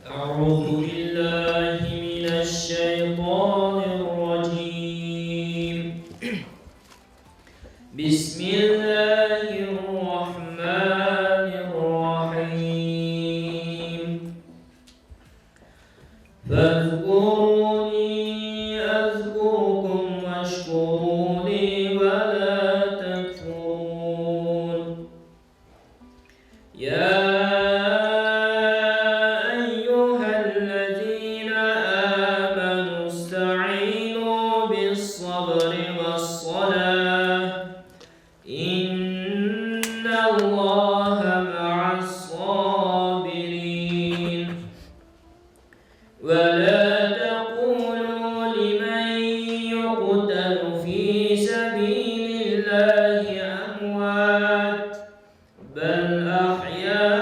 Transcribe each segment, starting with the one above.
أعوذ بالله من الشيطان الرجيم. بسم الله الرحمن الرحيم. فاذكروني أذكركم واشكروا لي ولا تكفرون. يا أيها الذين آمنوا استعينوا بالصبر والصلاة إن الله مع الصابرين. ولا تقولوا لمن يقتل في سبيل الله أموات بل أحياء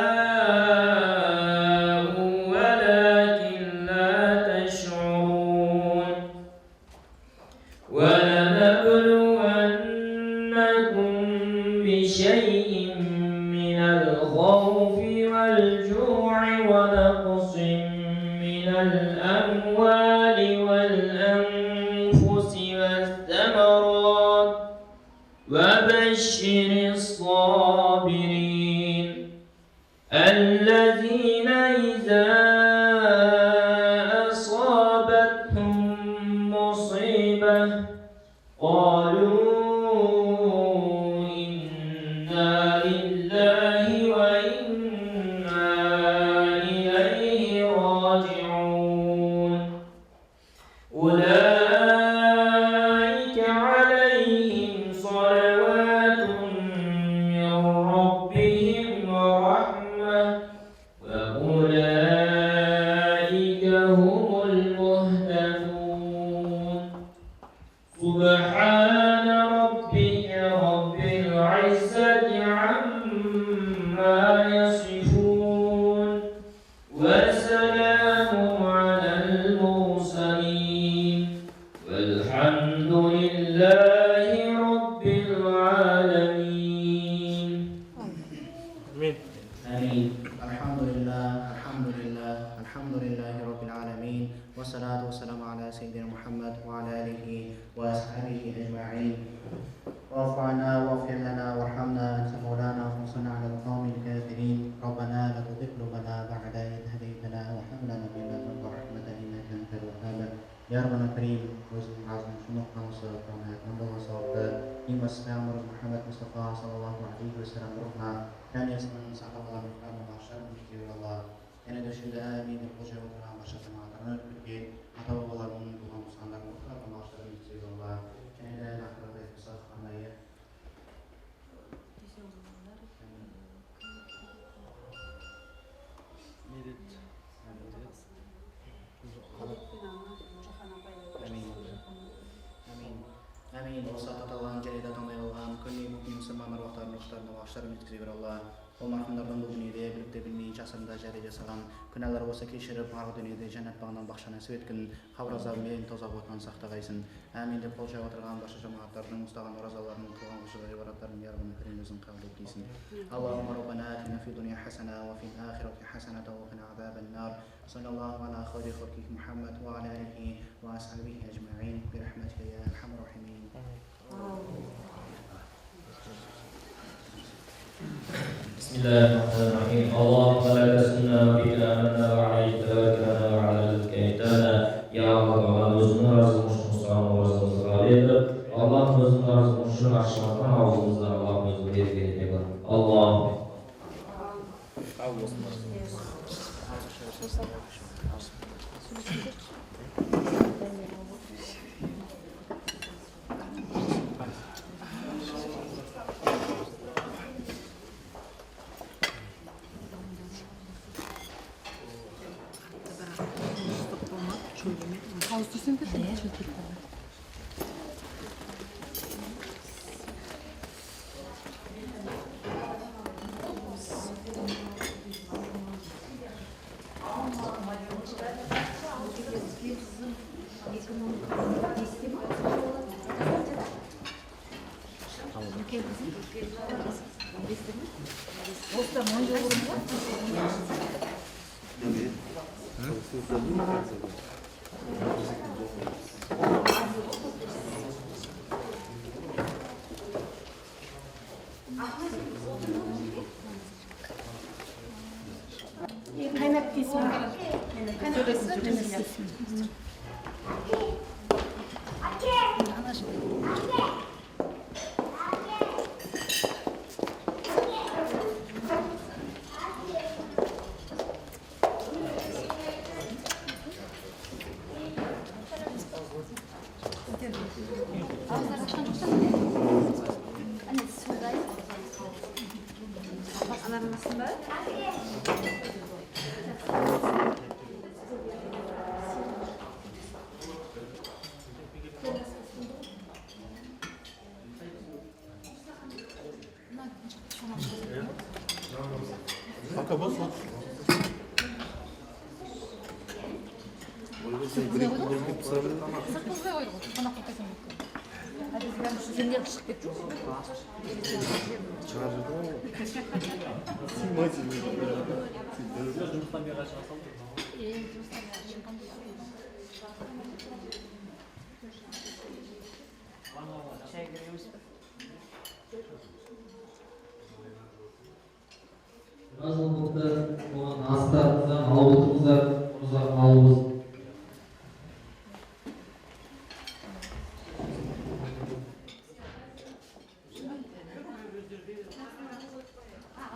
ولكن لا تشعرون. ولنبلونكم بشيء من الخوف والجوع ونقص من الأموال والأنفس والثمرات وبشر الصابرين الذين إذا أصابتهم مصيبة قالوا إنا لله وإنا إليه راجعون. أولئك عليهم صلوات من ربهم ورحمة وأولئك هم المهتدون. سبحان ربك رب العزة عما يصفون وسلام على المرسلين والحمد لله رب العالمين. آمين. الحمد لله رب العالمين، والصلاة والسلام على سيدنا محمد وعلى آله وأصحابه أجمعين. واعف عنا واغفر لنا وارحمنا أنت مولانا وانصرنا على القوم الكافرين. ربنا لا تزغ قلوبنا بعد إذ هديتنا وهب لنا من لدنك رحمة إنك أنت الوهاب. Ya Rabbana Karim, Wazir Azam, Shumuk Nawasar, Kona, Nanda Wasar, Imas Namur Muhammad Mustafa sallallahu alaihi wasallam ruhna, dan yasman sa'allah wa ma'asyar mujib Allah. Yana dashida amin al-qujah wa ma'asyar ma'atarna al-qujah, atau Allah Tuhan Musandar wa ma'asyar mujib Allah. Yana nakra bihsah anaya. Amin. Wassalatu Allah'ın celidatun ve Allah'ın kulli mu'min sırmanlar vaxtarını uxtarını vaxtarını etkisi bir Allah. O marhumlardan bu dünyada birlikte bilmeyi çasırında carice salan, kınalar olsa keşirip ağı dünyada cennet bağından bakşa nasip etkin, havr azabымен tozaq otman saqtağaysın. Amin dep qol çağatırған başı cemaatlarının ustağan orazalarının tuğan qışı ve ibaratlarının yarabını kirimizin qabul etdiysin. Allahumma Rabbana atina fi dunya hasana ve fil ahireti hasanata ve qina azaban nar. Sallallahu ala khayri khalqik Muhammad ve ala alihi ve ashabihi ecma'in bi rahmetika ya erhamar rahimin. Bismillahirrahmanirrahim. Allahumma la tasna bika amanna wa alayhi tawakkalna wa ala rizqika itana. Ya Allah, özünün razılmışın Müslüman razılmışın galidir. Allah özünün razılmışın aşağıdan ağzımızdan Allah özünü vergeydi. Allah. Dostlar önce olur mu? Kaynak ismi. Kaynak ismi. Ağızları açan yoksa mı? Anne sudayız. Anaların arasında. Sakızga koyduk. Bana koyasın. Hadi ben sizin yakışık geçiyor. Birazdan burada olan hastalarımızdan alıp alıyoruz.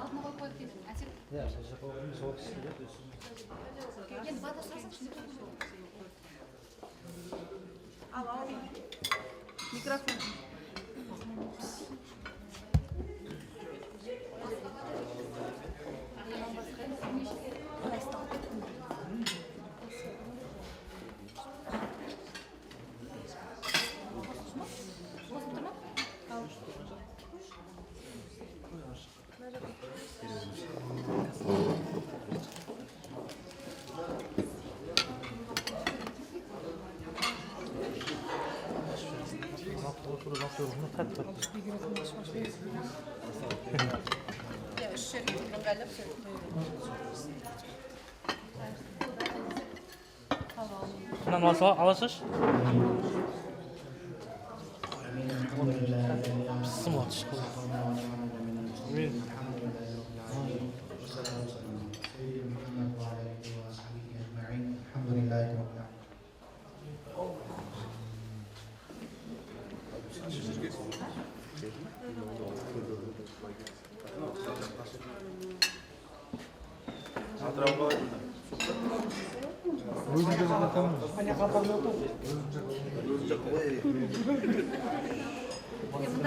Altına koyup gidin. Açık. Gel bana sorsan şimdi. Al. Mikrofon. Ya şöyle gönderip Bundan nasıl alışış? Bismillah. Amin. Balası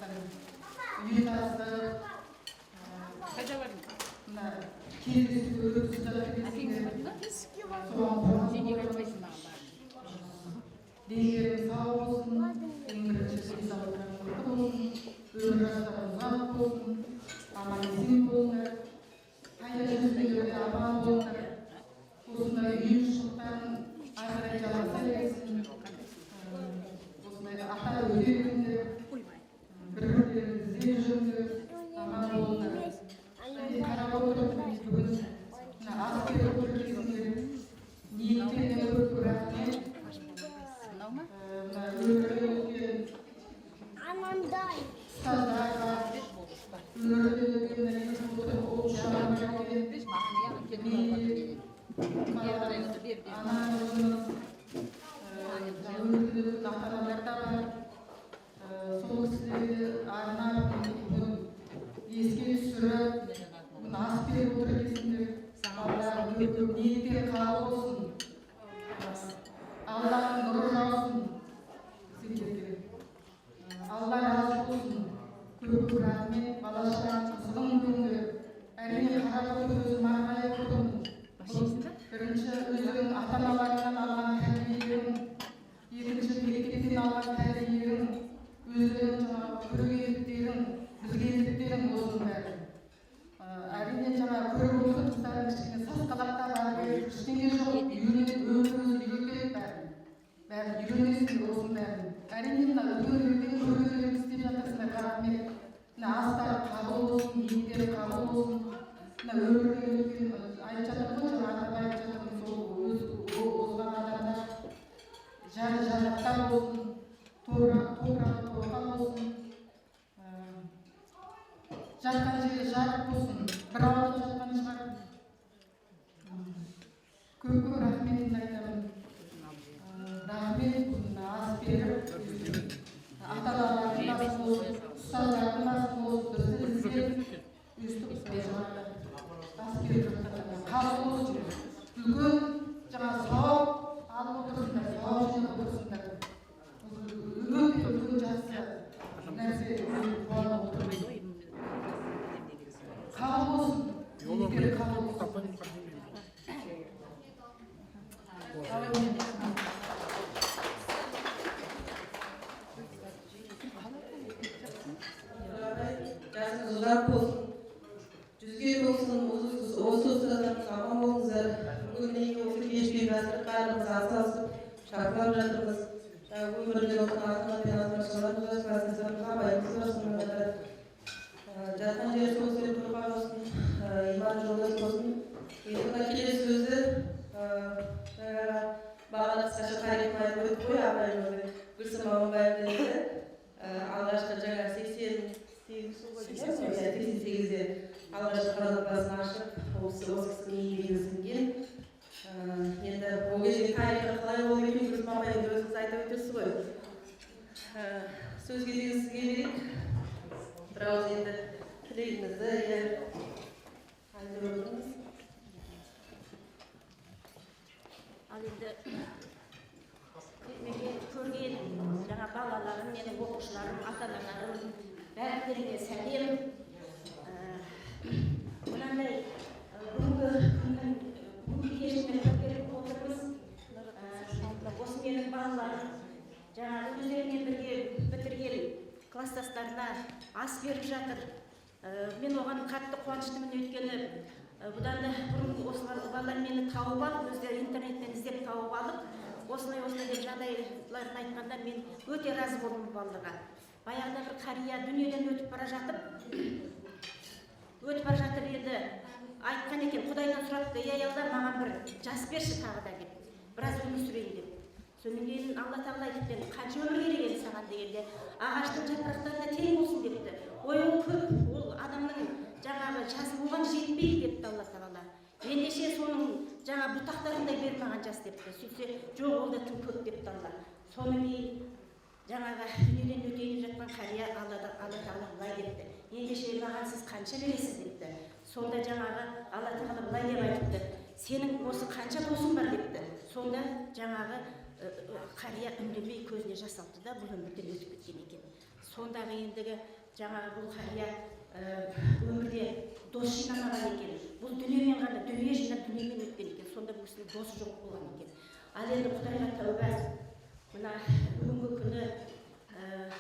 ұйымдастық, Қайда бардың? мына кездесу өткізіп жатыр кезінде соған Сен неге айтпайсың маған бар? денелерің сау болсын, ең бірінші денсаулықтарың мықты болсын, өмір жастарың ұзақ болсын, аман есен болыңдар, қайда жүрсеңдер аман болыңдар, осындай ұйымшылықтарын ары қарай жалғаса берсін, осындай ата өте беріңдер, бір-бірлеріңді іздеп жүріңдер, аман болыңдар. Мен қарап отырмын бүгін мына ас беріп отыр кезінде ниеттеріне көп рахмет. Мына өмірде өткен ұстаздарға, өмірде өткен ол жағдайға анамыз, өмірде өткен ата-аналар да бар. Сол кісілерді арнап бүгін еске түсіріп, бүгін ас беріп отыр кезінде Аллах ниеттері қабыл болсын. Аллахның нұры жаусын сендерге. Алла разы болсын. Көп рахмет. Бала-шағаның қызығын көріңдер. Әрине қарап отырып өзім арнайы көрдім. Бірінші өзінің ата-аналарынан алған тәрбиелерін, екінші мектептен алған тәрбиелерін, өздерінің жаңағы көргендіктерін, білгендіктерін осының бәрі. Әрине жаңағы көріп отырсыздар, кішкене сасқалақтар бар, ештеңе жоқ, үйреніп өмірімізді үйретеді бәрін үйренесіңдер осының бәрін. Әрине мына өмірлерден көргендерін істеп жатырсыңдар, рахмет. Мына астары қабыл болсын, ниеттері қабыл болсын. Мына өмірде өткен айтып жатыр ғой, жаңа атап айтып жатырмын, сол озған адамдар жары жаннатта болсын, топырағы торқа болсын. Жатқан жері жарық болсын, бір ауылда жатқан шығар. Көп рахметімді айтамын. Рахмет, ас беріп, ата-аналардың басын болсын, ұстаздардың басын болсын, бізді іздеп, өстіп ас беріп жатқандар. Қабыл болсын, үлкен жаңағы сауап алып отырсыңдар, сауап жинап отырсыңдар. Өте үлкен жақсы нәрсе қуанып отырмын. Қабыл болсын, ниеттері қабыл болсын. Жасыңыз ұзақ болсын, жүзге болсын, осы ұстаздарымыз аман болыңыздар. Бүгін осы кешпен дастарханымызға атсалысып шақырып жатырмыз. Өмірде болған ата-ана мен азаматшыларымыз жасыңыздарымыз абайымыз болсын қатар. Жатқан жері сол сен тұрған болсын, иман жолдас болсын. Енді мына келесі сөзді бағана қысқаша тарихын айтып өтіп қой, абайымызды Гүлсім Аманбаевды алғашқы жаңа 88-де алғашқы қазақ басын ашып, осы кісінің еңбегі сіңген. Енді ол кезде тарихы қалай болды екен, Гүлсім Аманбаевды өзіңіз айтып өтерсіз ғой. Сөзге деген сізге берейік. Бір ауыз енді тілегіңізді айтып өтіңіз. Ал енді көрген жаңа балаларым, менің оқушыларым, ата-аналарым, бәріңдеріңе сәлем. Мынандай бүгінгі кешіне көтеріп отырмыз. Осы менің балаларым жаңағы өздерімен бірге бітірген класстастарына ас беріп жатыр. Мен оған қатты қуаныштымын, өйткені бұдан да бұрын осылар балалар мені тауып алып, өздері интернеттен іздеп тауып алып, осылай деп жағдайларын айтқанда мен өте разы болдым балаларға. Баяғыда бір қария дүниеден өтіп бара жатыр еді, айтқан екен, Құдайдан сұрапты, аялдар маған бір жас берші тағы да деп, біраз өмір сүрейін деп. Сонан кейін Алла Тағала айтыпты, қанша өмір керек еді саған дегенде, ағаштың жапырақтарына тең болсын депті. Ойың көп, ол адамның жаңағы жасы болған жетпейді депті Алла Тағала. Ендеше соның жаңа бұтақтарындай бер маған жас депті. Сөйтсе, жоқ, ол да тым көп депті Алла. Сонан кейін жаңағы дүниеден өтейін жатқан қария Алла Тағала былай депті. Ендеше маған сіз қанша бересіз депті. Сонда жаңағы Алла Тағала былай деп айтыпты. Сенің осы қанша досың бар депті. Сонда жаңағы қария үндемей көзіне жас алды да бұл өмірден өтіп кеткен екен. Сондағы ендігі жаңағы бұл қария өмірде дос жинамаған екен. Бұл дүниемен ғана дүние жинап дүниемен өткен екен. Сонда бұл кісінің досы жоқ болған екен. Ал енді Құдайға тәуба, мына бүгінгі күні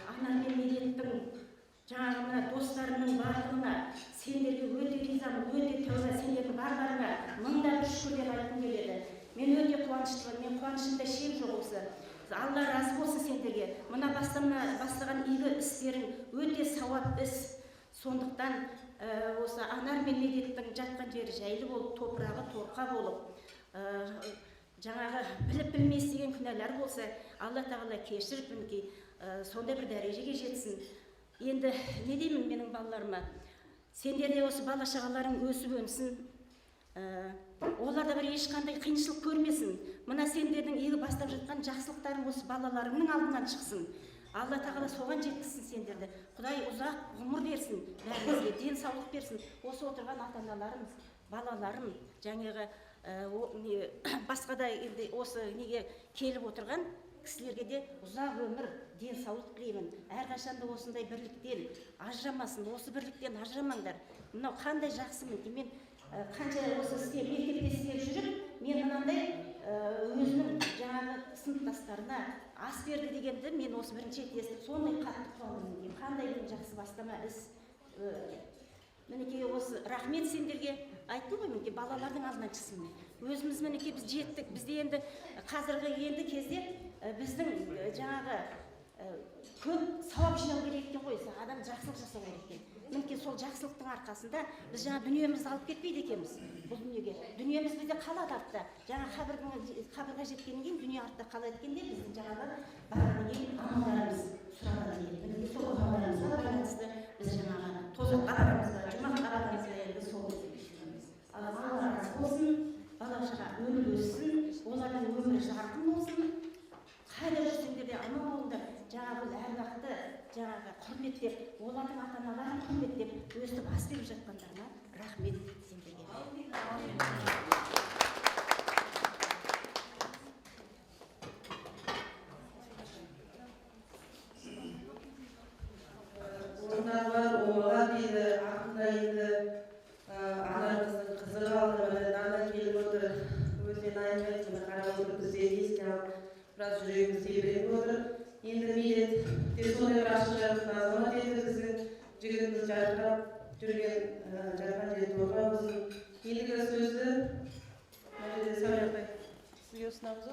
ана мен Медеттің жаңағы мына достарының барлығына сендерге өте ризамын, өте тәуба, сендердің барларыңа мыңда бір шүкір деп айтқым келеді. Мен өте қуаныштымын, мен қуанышымда шек жоқ осы. Алла разы болсын сендерге. Мына бастаған игі істерің өте сауап іс. Сондықтан осы Анар мен Медеттің жатқан жері жайлы болып, топырағы торқа болып, жаңағы біліп-білмей істеген күнәлар болса, Алла тағала кешіріп, мінекей сондай бір дәрежеге жетсін. Енді не деймін менің балаларыма? Сендер де осы бала-шағаларың өсіп өнсін. Оларда бір ешқандай қиыншылық көрмесін. Мына сендердің игі бастап жатқан жақсылықтарың осы балаларыңның алдынан шықсын. Алла тағала соған жеткізсін сендерді. Құдай ұзақ ғұмыр берсін, бәріңізге денсаулық берсін. Осы отырған ата-аналарым, балаларым, жаңағы басқа да енді осы неге келіп отырған кісілерге де ұзақ өмір, денсаулық тілеймін. Әрқашанда осындай бірліктен ажырамасын, осы бірліктен ажырамаңдар. Мынау қандай жақсы мінекей, мен қанша осы істеп, мектепте істеп жүріп, мен мынандай өзінің жаңағы сыныптастарына ас берді дегенді мен осы бірінші рет естіп, сондай қатты қуандым. Қандай жақсы бастама іс. Мінекей осы рахмет сендерге. Айттым ғой, мінекей балалардың алдынан шықсын. Өзіміз мінекей біз жеттік. Бізде енді қазіргі кезде біздің жаңағы көп сауап жинау керек екен ғой, адам жақсылық жасау керек екен. Мінекей сол жақсылықтың арқасында біз жаңа дүниемізді алып кетпейді екенбіз бұл дүниеге. Дүниеміз бізде қалады артта. Жаңа қабырға жеткеннен кейін дүние артта қалады екен де біздің жаңағы барғаннан кейін амалдарымыз сұралады екен. Мінекей сол амалдарымызға байланысты біз жаңағы тозаққа барамызға, жұмаққа барамызға енді сол düşünеміз. Алла разы болсын, бала-шаға өмір өссін, олардың өмірі жарқын болсын. Қайда жүрсеңдер де аман болыңдар. Жаңағы бұл әруақты жаңағы құрметтеп, олардың ата-аналарын құрметтеп, өстіп ас беріп жатқандарына рахмет сендерге. Onlar var, oğlan dedi, aklında indi, anamızın kızı kaldı, bana gelip otur, özden ayırmayın, karab oturup bize eski al, biraz yüreğimiz sebirip otur. Endi Medet, sonda bir aşık jarasını azama dedi, bizim jigitimiz jarqırap жүрген жарған жер торға болсын. Ендігі сөзді Мәжеде Сәуір апай сізге ұсынамыз.